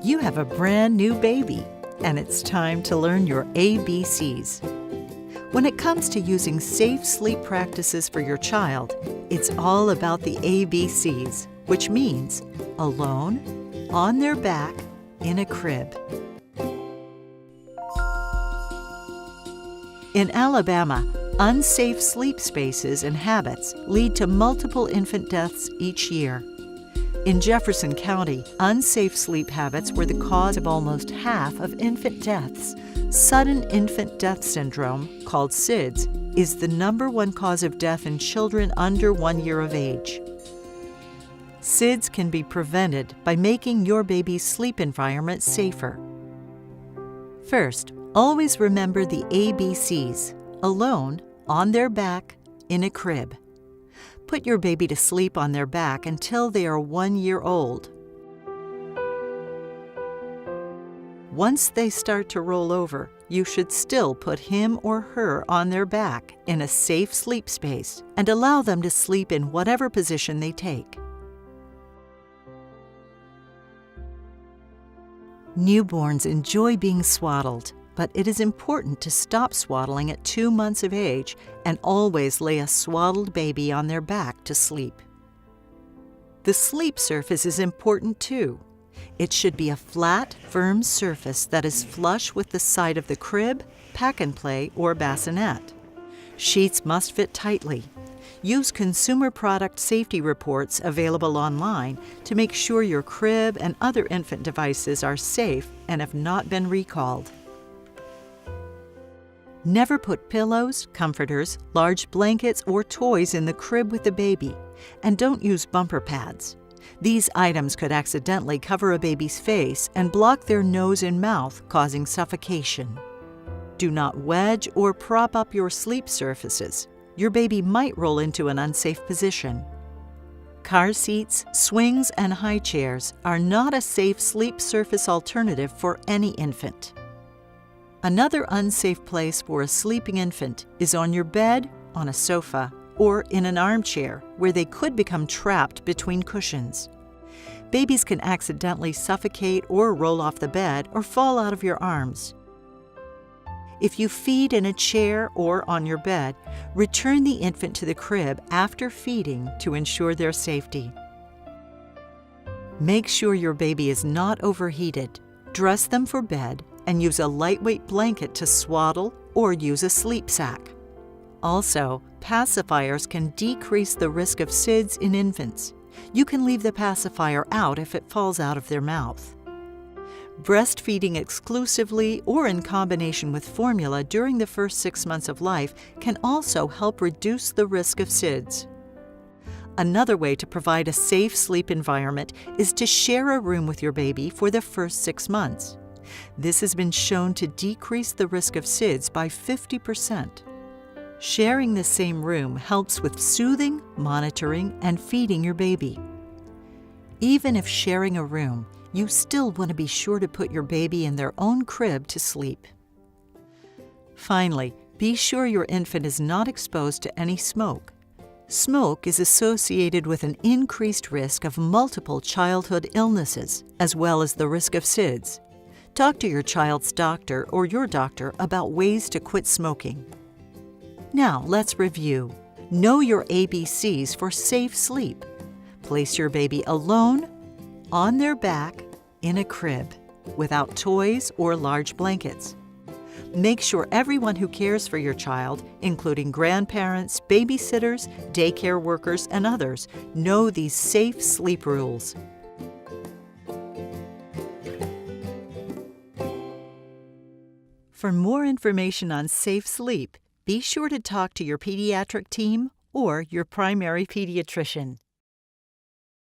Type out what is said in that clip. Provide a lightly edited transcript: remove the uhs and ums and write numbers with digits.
You have a brand new baby, and it's time to learn your ABCs. When it comes to using safe sleep practices for your child, it's all about the ABCs, which means alone, on their back, in a crib. In Alabama, unsafe sleep spaces and habits lead to multiple infant deaths each year. In Jefferson County, unsafe sleep habits were the cause of almost half of infant deaths. Sudden infant death syndrome, called SIDS, is the #1 cause of death in children under 1 year of age. SIDS can be prevented by making your baby's sleep environment safer. First, always remember the ABCs: alone, on their back, in a crib. Put your baby to sleep on their back until they are 1 year old. Once they start to roll over, you should still put him or her on their back in a safe sleep space and allow them to sleep in whatever position they take. Newborns enjoy being swaddled, but it is important to stop swaddling at 2 months of age and always lay a swaddled baby on their back to sleep. The sleep surface is important too. It should be a flat, firm surface that is flush with the side of the crib, pack-and-play, or bassinet. Sheets must fit tightly. Use consumer product safety reports available online to make sure your crib and other infant devices are safe and have not been recalled. Never put pillows, comforters, large blankets, or toys in the crib with the baby, and don't use bumper pads. These items could accidentally cover a baby's face and block their nose and mouth, causing suffocation. Do not wedge or prop up your sleep surfaces. Your baby might roll into an unsafe position. Car seats, swings, and high chairs are not a safe sleep surface alternative for any infant. Another unsafe place for a sleeping infant is on your bed, on a sofa, or in an armchair where they could become trapped between cushions. Babies can accidentally suffocate or roll off the bed or fall out of your arms. If you feed in a chair or on your bed, return the infant to the crib after feeding to ensure their safety. Make sure your baby is not overheated. Dress them for bed and use a lightweight blanket to swaddle or use a sleep sack. Also, pacifiers can decrease the risk of SIDS in infants. You can leave the pacifier out if it falls out of their mouth. Breastfeeding exclusively or in combination with formula during the first 6 months of life can also help reduce the risk of SIDS. Another way to provide a safe sleep environment is to share a room with your baby for the first 6 months. This has been shown to decrease the risk of SIDS by 50%. Sharing the same room helps with soothing, monitoring, and feeding your baby. Even if sharing a room, you still want to be sure to put your baby in their own crib to sleep. Finally, be sure your infant is not exposed to any smoke. Smoke is associated with an increased risk of multiple childhood illnesses, as well as the risk of SIDS. Talk to your child's doctor or your doctor about ways to quit smoking. Now, let's review. Know your ABCs for safe sleep. Place your baby alone, on their back, in a crib, without toys or large blankets. Make sure everyone who cares for your child, including grandparents, babysitters, daycare workers, and others, know these safe sleep rules. For more information on safe sleep, be sure to talk to your pediatric team or your primary pediatrician.